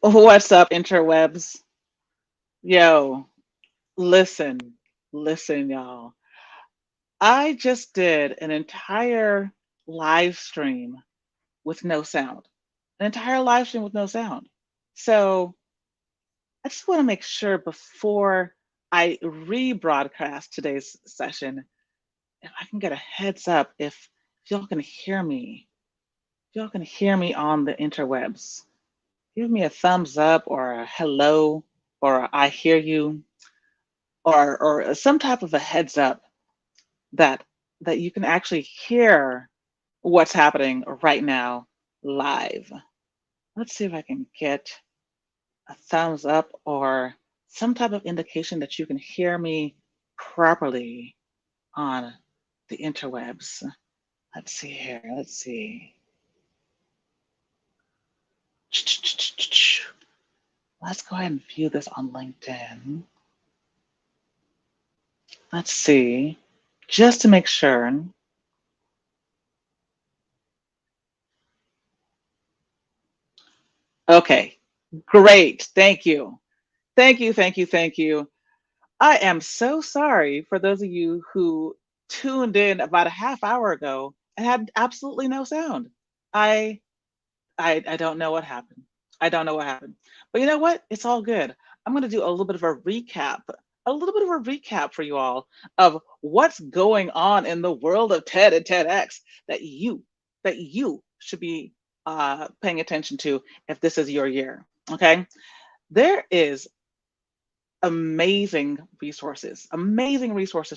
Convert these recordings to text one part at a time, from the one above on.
What's up, interwebs? Yo, listen, listen, y'all. I just did an entire live stream with no sound. An entire live stream with no sound. So I just want to make sure before I rebroadcast today's session, if I can get a heads up if y'all can hear me. If y'all can hear me on the interwebs. Give me a thumbs up or a hello or a I hear you or some type of a heads up that you can actually hear what's happening right now live. Let's see if I can get a thumbs up or some type of indication that you can hear me properly on the interwebs. Let's see here. Let's see. Let's go ahead and view this on LinkedIn. Let's see. Just to make sure. Okay, great. Thank you. Thank you, thank you, thank you. I am so sorry for those of you who tuned in about a half hour ago and had absolutely no sound. I I don't know what happened. I don't know what happened. But you know what? It's all good. I'm going to do a little bit of a little bit of a recap for you all of what's going on in the world of TED and TEDx that you should be paying attention to if this is your year. Okay, there is amazing resources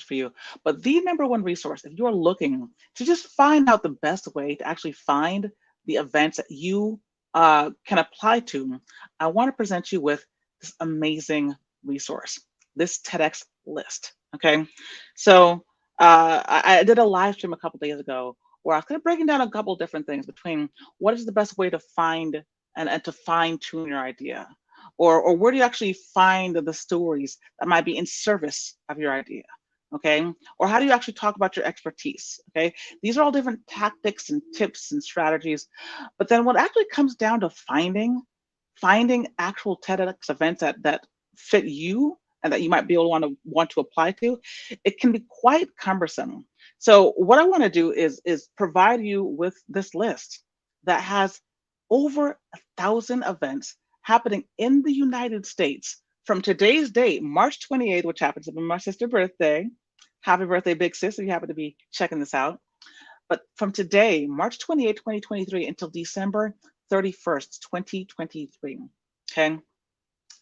for you. But the number one resource, if you're looking to just find out the best way to actually find the events that you can apply to, I want to present you with this amazing resource, this TEDx list. Okay, so I did a live stream a couple days ago where I was kind of breaking down a couple different things between what is the best way to find and to fine tune your idea, or where do you actually find the stories that might be in service of your idea, okay? Or how do you actually talk about your expertise, okay? These are all different tactics and tips and strategies, but then what actually comes down to finding actual TEDx events that fit you and that you might be able to want to apply to, it can be quite cumbersome. So what I want to do is provide you with this list that has over 1,000 events happening in the United States from today's date, March 28th, which happens to be my sister's birthday. Happy birthday, big sis, if you happen to be checking this out. But from today, March 28th, 2023, until December 31st, 2023. Okay.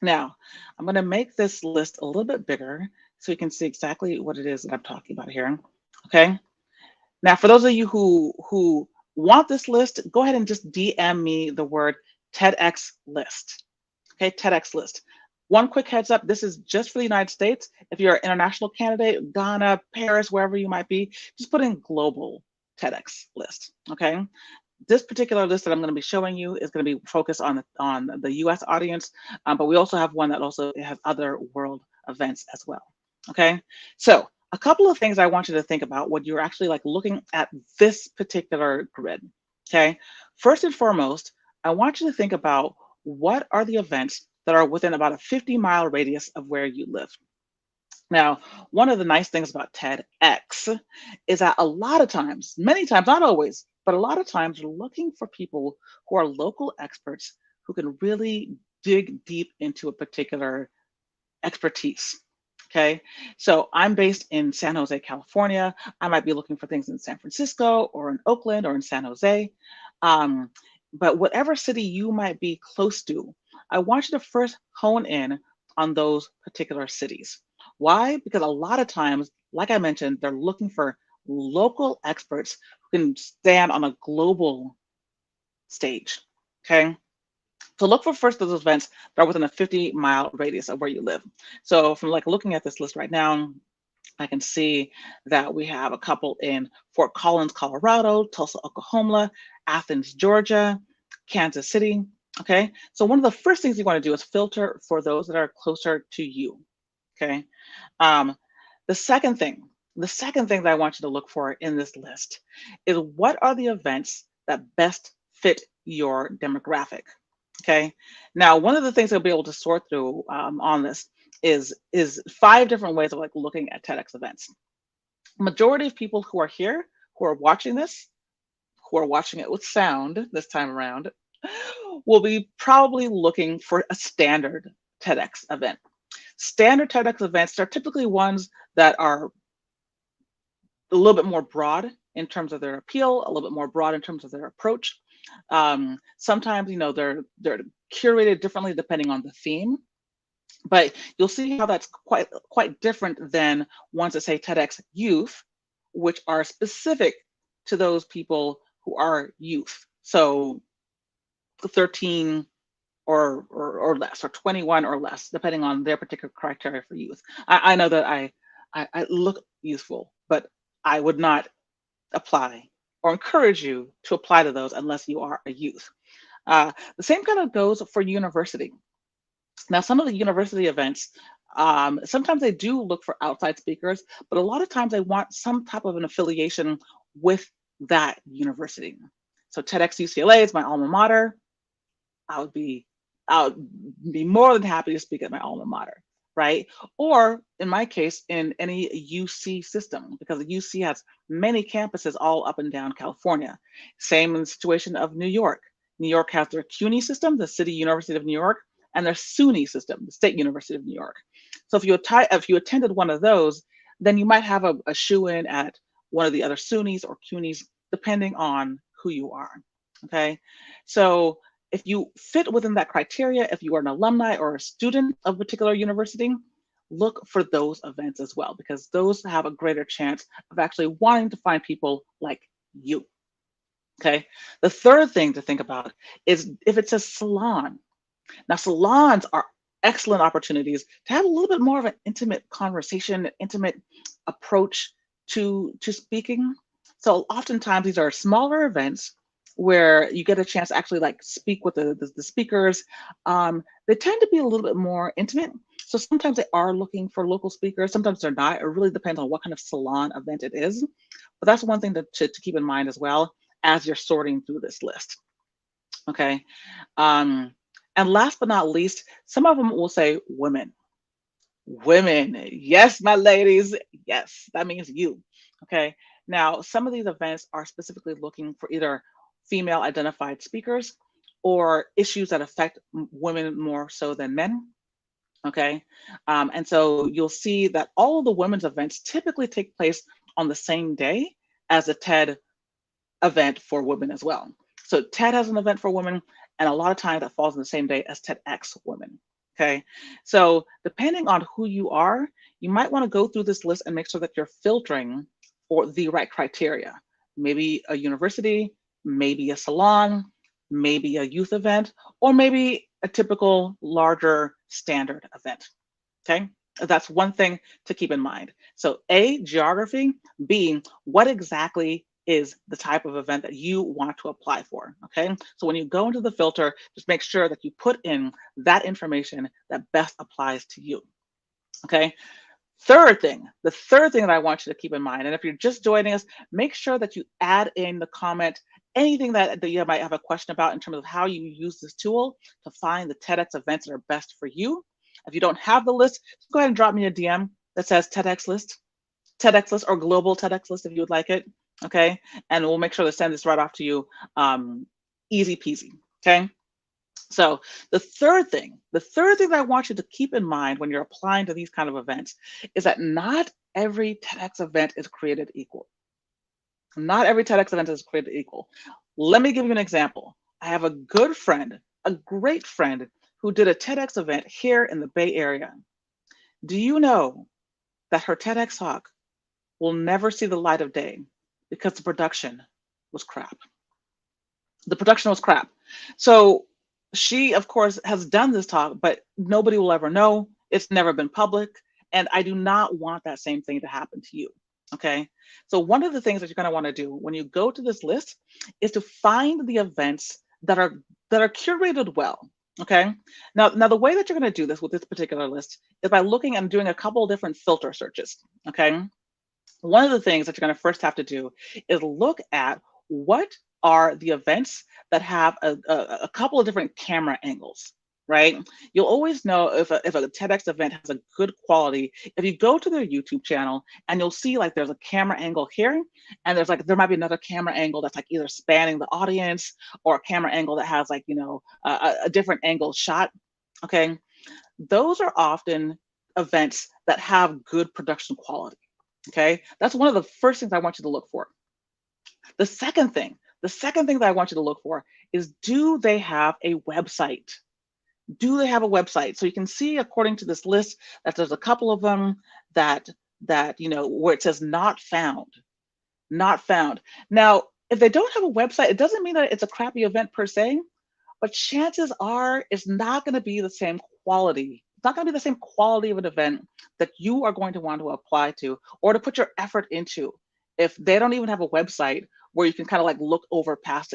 Now, I'm going to make this list a little bit bigger so you can see exactly what it is that I'm talking about here. Okay. Now, for those of you who want this list, go ahead and just DM me the word TEDx list. Okay, TEDx list. One quick heads up, this is just for the United States. If you're an international candidate, Ghana, Paris, wherever you might be, just put in global TEDx list, okay? This particular list that I'm going to be showing you is going to be focused on the US audience, but we also have one that also has other world events as well, okay? So a couple of things I want you to think about when you're actually like looking at this particular grid, okay? First and foremost, I want you to think about what are the events that are within about a 50-mile radius of where you live. Now, one of the nice things about TEDx is that a lot of times, many times, not always, but a lot of times, you're looking for people who are local experts who can really dig deep into a particular expertise. Okay, so I'm based in San Jose, California. I might be looking for things in San Francisco or in Oakland or in San Jose. Um, but whatever city you might be close to, I want you to first hone in on those particular cities. Why? Because a lot of times, like I mentioned, they're looking for local experts who can stand on a global stage. Okay. So look for first those events that are within a 50-mile radius of where you live. So from like looking at this list right now, I can see that we have a couple in Fort Collins, Colorado, Tulsa, Oklahoma, Athens, Georgia, Kansas City. Okay, so one of the first things you want to do is filter for those that are closer to you. Okay, um, the second thing, that I want you to look for in this list is what are the events that best fit your demographic. Okay. Now, one of the things you'll be able to sort through on this is 5 different ways of like looking at TEDx events. Majority of people who are here, who are watching this, who are watching it with sound this time around, will be probably looking for a standard TEDx event. Standard TEDx events are typically ones that are a little bit more broad in terms of their appeal, a little bit more broad in terms of their approach. Sometimes, they're curated differently depending on the theme, but you'll see how that's quite different than ones that say TEDx Youth, which are specific to those people who are youth. So 13 or less, or 21 or less, depending on their particular criteria for youth. I know that I look youthful, but I would not apply or encourage you to apply to those unless you are a youth. The same kind of goes for university. Now, some of the university events, sometimes they do look for outside speakers, but a lot of times they want some type of an affiliation with that university. So TEDx UCLA is my alma mater. I would be more than happy to speak at my alma mater, right? Or in my case, in any UC system, because the UC has many campuses all up and down California. Same in the situation of New York. New York has their CUNY system, the City University of New York, and their SUNY system, the State University of New York. So if you attended one of those, then you might have a shoe-in at one of the other SUNYs or CUNYs, depending on who you are, okay? So if you fit within that criteria, if you are an alumni or a student of a particular university, look for those events as well, because those have a greater chance of actually wanting to find people like you, okay? The third thing to think about is if it's a salon. Now, salons are excellent opportunities to have a little bit more of an intimate conversation, intimate approach to speaking. So oftentimes these are smaller events where you get a chance to actually like speak with the speakers. They tend to be a little bit more intimate. So sometimes they are looking for local speakers, sometimes they're not. It really depends on what kind of salon event it is. But that's one thing to keep in mind as well as you're sorting through this list, okay? And last but not least, some of them will say women. Women, yes, my ladies, yes, that means you, okay? Now, some of these events are specifically looking for either female identified speakers or issues that affect women more so than men, okay? And so you'll see that all of the women's events typically take place on the same day as a TED event for women as well. So TED has an event for women, and a lot of times that falls on the same day as TEDx women. Okay, so depending on who you are, you might want to go through this list and make sure that you're filtering for the right criteria. Maybe a university, maybe a salon, maybe a youth event, or maybe a typical larger standard event. Okay, that's one thing to keep in mind. So A, geography, B, what exactly is the type of event that you want to apply for, okay? So when you go into the filter, just make sure that you put in that information that best applies to you, okay? The third thing that I want you to keep in mind, and if you're just joining us, make sure that you add in the comment anything that you might have a question about in terms of how you use this tool to find the TEDx events that are best for you. If you don't have the list, just go ahead and drop me a DM that says TEDx list, or global TEDx list if you would like it, okay? And we'll make sure to send this right off to you, easy peasy, okay? So the third thing that I want you to keep in mind when you're applying to these kind of events is that not every TEDx event is created equal. Not every TEDx event is created equal. Let me give you an example. I have a good friend, a great friend, who did a TEDx event here in the Bay Area. Do you know that her TEDx talk will never see the light of day because the production was crap? The production was crap. So she, of course, has done this talk, but nobody will ever know. It's never been public. And I do not want that same thing to happen to you. Okay. So one of the things that you're going to want to do when you go to this list is to find the events that are curated well. Okay. Now the way that you're going to do this with this particular list is by looking and doing a couple of different filter searches. Okay. One of the things that you're going to first have to do is look at what are the events that have a couple of different camera angles, right? You'll always know if a TEDx event has a good quality if you go to their YouTube channel, and you'll see like there's a camera angle here, and there might be another camera angle that's like either spanning the audience, or a camera angle that has like, a different angle shot. Okay, those are often events that have good production quality. Okay, that's one of the first things I want you to look for. The second thing that I want you to look for is, do they have a website? Do they have a website? So you can see, according to this list, that there's a couple of them that where it says not found, not found. Now, if they don't have a website, it doesn't mean that it's a crappy event per se, but chances are it's not going to be the same quality. It's not going to be the same quality of an event that you are going to want to apply to or to put your effort into if they don't even have a website where you can kind of like look over past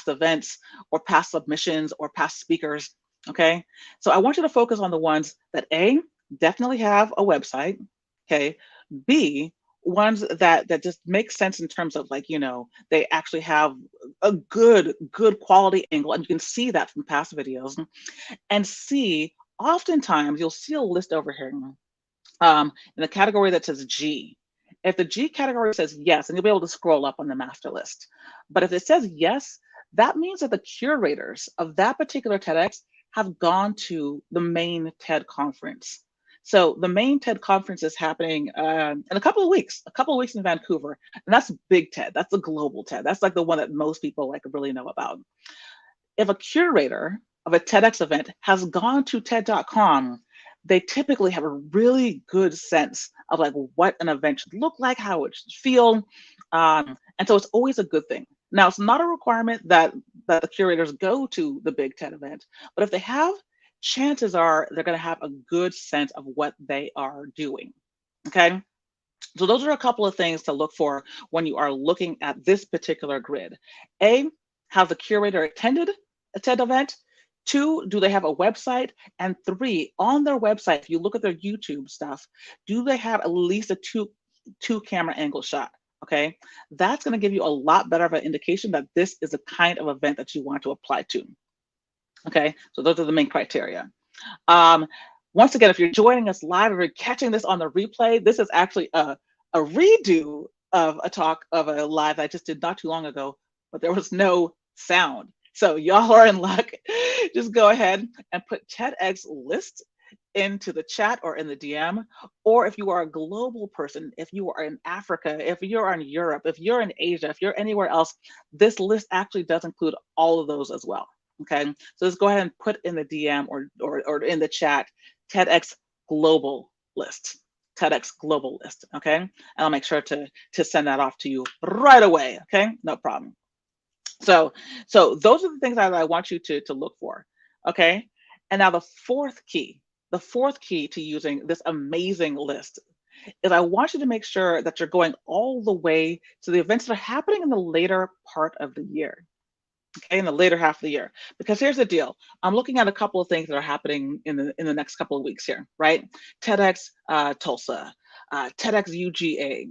events or past submissions or past speakers. Okay, so I want you to focus on the ones that A, definitely have a website. Okay, B, ones that just make sense in terms of like, they actually have a good quality angle, and you can see that from past videos. And C, oftentimes you'll see a list over here in the category that says G. If the G category says yes, and you'll be able to scroll up on the master list. But if it says yes, that means that the curators of that particular TEDx have gone to the main TED conference. So the main TED conference is happening in a couple of weeks in Vancouver. And that's big TED. That's the global TED. That's like the one that most people like really know about. If a curator of a TEDx event has gone to TED.com, they typically have a really good sense of like what an event should look like, how it should feel. And so it's always a good thing. Now, it's not a requirement that the curators go to the big TED event, but if they have, chances are they're going to have a good sense of what they are doing. Okay. So those are a couple of things to look for when you are looking at this particular grid. A, have the curator attended a TED event? 2, do they have a website? And 3, on their website, if you look at their YouTube stuff, do they have at least a two camera angle shot? Okay, that's going to give you a lot better of an indication that this is the kind of event that you want to apply to. Okay, so those are the main criteria. Once again, if you're joining us live, if you're catching this on the replay, this is actually a redo of a talk of a live I just did not too long ago, but there was no sound. So y'all are in luck. Just go ahead and put TEDx list into the chat or in the DM. Or if you are a global person, if you are in Africa, if you're in Europe, if you're in Asia, if you're anywhere else, this list actually does include all of those as well. Okay, so just go ahead and put in the DM or in the chat TEDx global list. TEDx global list. Okay, and I'll make sure to send that off to you right away. Okay, no problem. So those are the things that I want you to look for. Okay, and now the fourth key to using this amazing list is I want you to make sure that you're going all the way to the events that are happening in the later part of the year. Okay, in the later half of the year. Because here's the deal. I'm looking at a couple of things that are happening in the next couple of weeks here, right? TEDx Tulsa, TEDx UGA,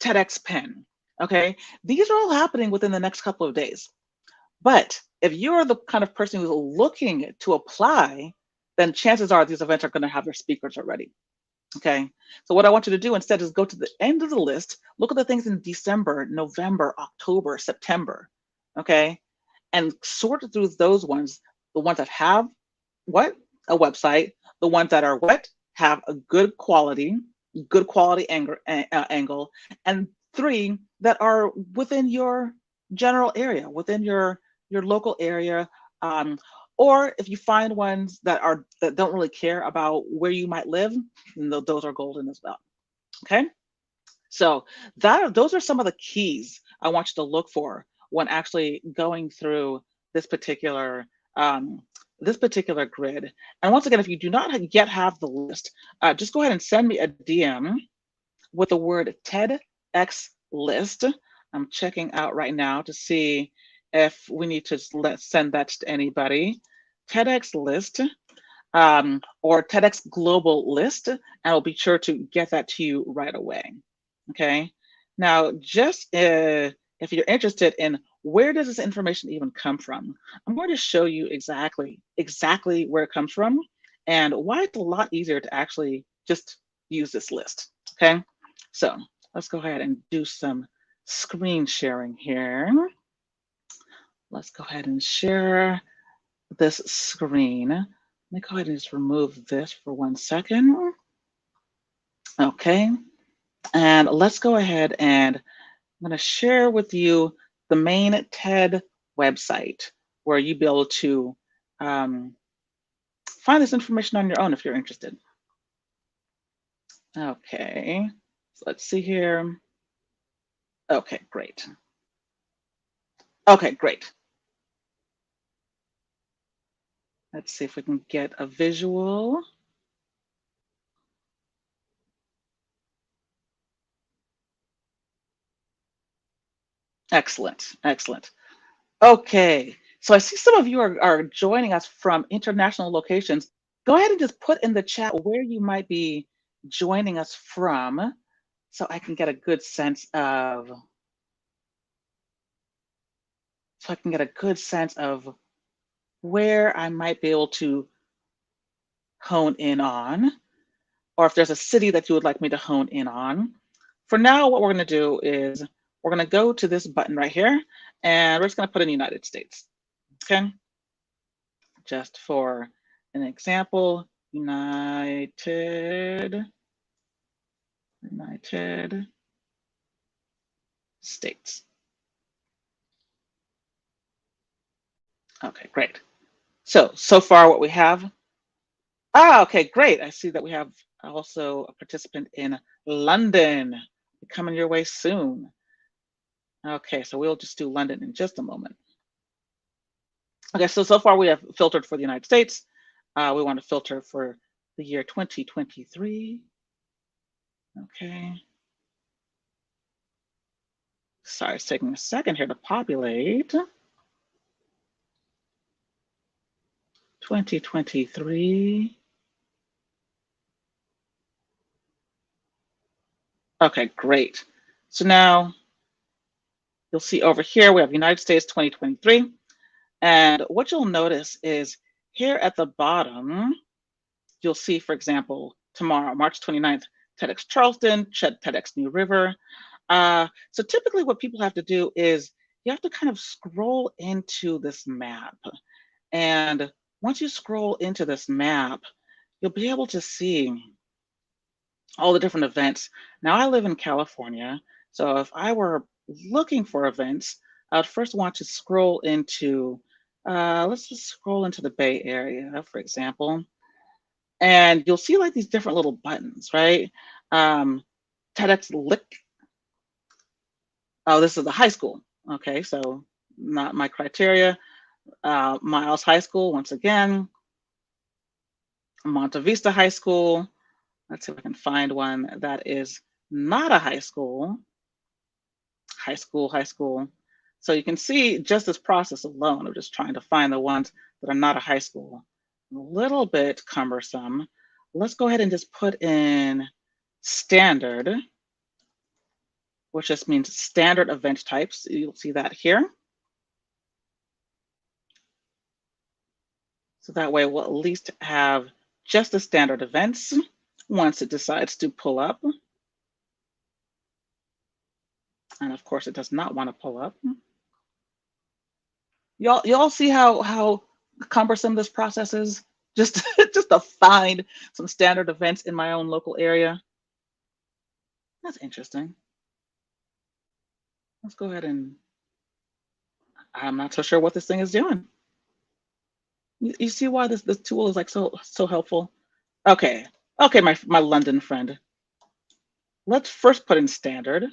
TEDx Penn. Okay, these are all happening within the next couple of days. But if you're the kind of person who's looking to apply, then chances are these events are going to have their speakers already. Okay, so what I want you to do instead is go to the end of the list, look at the things in December, November, October, September. Okay, and sort through those ones, the ones that have what? A website, the ones that are what? Have a good quality angle, and 3 that are within your general area, within your local area, or if you find ones that don't really care about where you might live, those are golden as well. Okay, so those are some of the keys I want you to look for when actually going through this particular grid. And once again, if you do not yet have the list, just go ahead and send me a DM with the word TEDx list. I'm checking out right now to see if we need to send that to anybody. TEDx list or TEDx global list, and I'll be sure to get that to you right away. Okay. Now, just if you're interested in where does this information even come from, I'm going to show you exactly where it comes from and why it's a lot easier to actually just use this list. Okay, so let's go ahead and do some screen sharing here. Let's go ahead and share this screen. Let me go ahead and just remove this for 1 second. Okay, and let's go ahead and I'm going to share with you the main TED website where you'll be able to find this information on your own if you're interested. Okay, so let's see here. Okay, great. Okay, great. Let's see if we can get a visual. Excellent, excellent. Okay, so I see some of you are joining us from international locations. Go ahead and just put in the chat where you might be joining us from so I can get a good sense of where I might be able to hone in on, or if there's a city that you would like me to hone in on. For now, what we're going to do is we're going to go to this button right here, and we're just going to put in the United States. Okay, just for an example, United States. Okay, great. So far what we have, okay, great. I see that we have also a participant in London coming your way soon. Okay, so we'll just do London in just a moment. Okay, so far we have filtered for the United States. We want to filter for the year 2023. Okay. Sorry, it's taking a second here to populate. 2023. Okay, great. So now you'll see over here, we have United States 2023. And what you'll notice is here at the bottom, you'll see, for example, tomorrow, March 29th, TEDx Charleston, TEDx New River. So typically what people have to do is you have to kind of scroll into this map. And once you scroll into this map, you'll be able to see all the different events. Now I live in California, so if I were looking for events, I would first want to scroll into, let's just scroll into the Bay Area, for example, and you'll see like these different little buttons, right? TEDx Lick. Oh, this is the high school. Okay, so not my criteria. Miles High School, once again. Monte Vista High School. Let's see if I can find one that is not a high school. High school. So you can see just this process alone of just trying to find the ones that are not a high school. A little bit cumbersome. Let's go ahead and just put in standard, which just means standard event types. You'll see that here. So that way we'll at least have just the standard events once it decides to pull up. And of course, it does not want to pull up. Y'all see how cumbersome this process is? Just to find some standard events in my own local area. That's interesting. Let's go ahead and, I'm not so sure what this thing is doing. You see why this tool is like so helpful? Okay, my London friend. Let's first put in standard.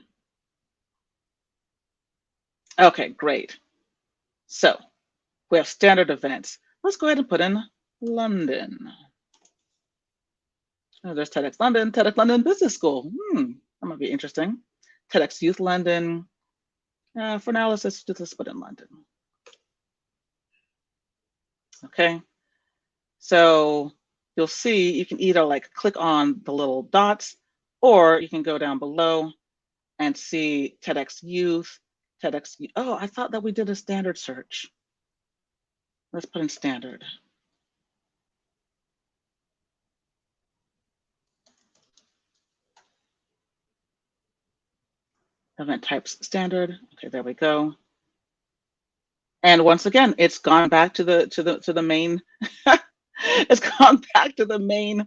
Okay, great. So we have standard events. Let's go ahead and put in London. Oh, there's TEDx London Business School. That might be interesting. TEDx Youth London. For now, let's just put in London. Okay. So you'll see you can either like click on the little dots, or you can go down below and see TEDx Youth, TEDx. Oh, I thought that we did a standard search. Let's put in standard. Event types standard. Okay, there we go. And once again, it's gone back to the main. It's gone back to the main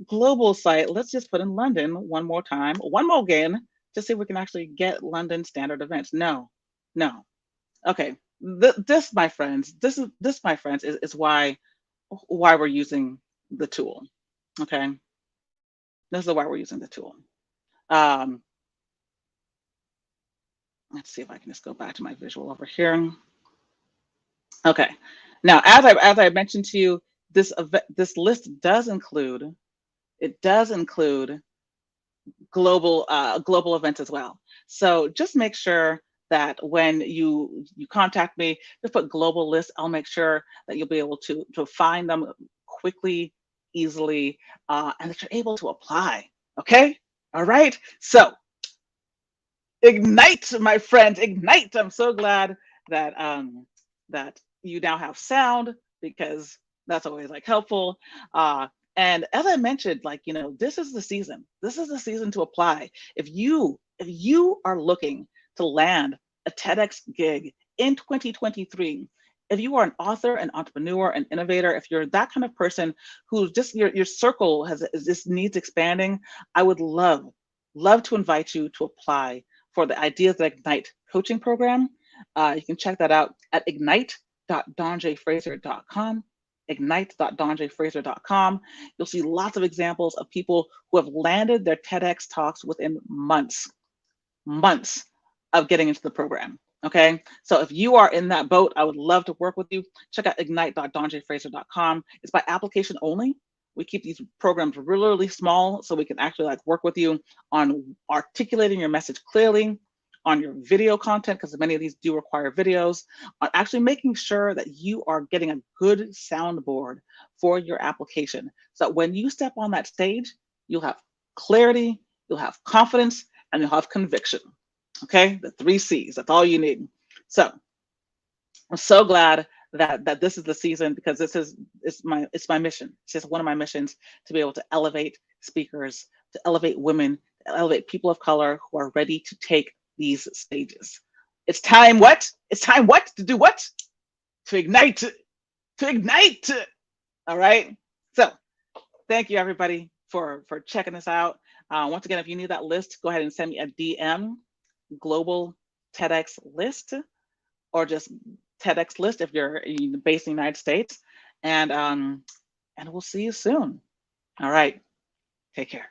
global site. Let's just put in London one more time, one more again, to see if we can actually get London standard events. No, no. Okay, this, my friends, this, my friends, is why we're using the tool. Okay, this is why we're using the tool. Let's see if I can just go back to my visual over here. Okay, now as I mentioned to you, this list does include, it does include global events as well. So just make sure that when you contact me, just put global list. I'll make sure that you'll be able to find them quickly, easily, and that you're able to apply. Okay, all right. So ignite, my friend, ignite. I'm so glad that that you now have sound, because that's always like helpful. And as I mentioned, like, you know, this is the season. This is the season to apply. If you are looking to land a TEDx gig in 2023, if you are an author, an entrepreneur, an innovator, if you're that kind of person who just your circle has just needs expanding, I would love to invite you to apply for the Ideas That Ignite coaching program. You can check that out at ignite.donjfraser.com. Ignite.donjfraser.com. You'll see lots of examples of people who have landed their TEDx talks within months of getting into the program. Okay, so if you are in that boat, I would love to work with you. Check out ignite.donjfraser.com. It's by application only. We keep these programs really small so we can actually like work with you on articulating your message clearly, on your video content, because many of these do require videos, on actually making sure that you are getting a good soundboard for your application. So that when you step on that stage, you'll have clarity, you'll have confidence, and you'll have conviction. Okay, the 3 C's, that's all you need. So I'm so glad that this is the season, because it's my mission. It's just one of my missions, to be able to elevate speakers, to elevate women, to elevate people of color who are ready to take these stages. It's time what? It's time what? To do what? To ignite. To ignite. All right. So thank you everybody for checking this out. Once again, if you need that list, go ahead and send me a DM, global TEDx list, or just TEDx list if you're based in the United States. And we'll see you soon. All right. Take care.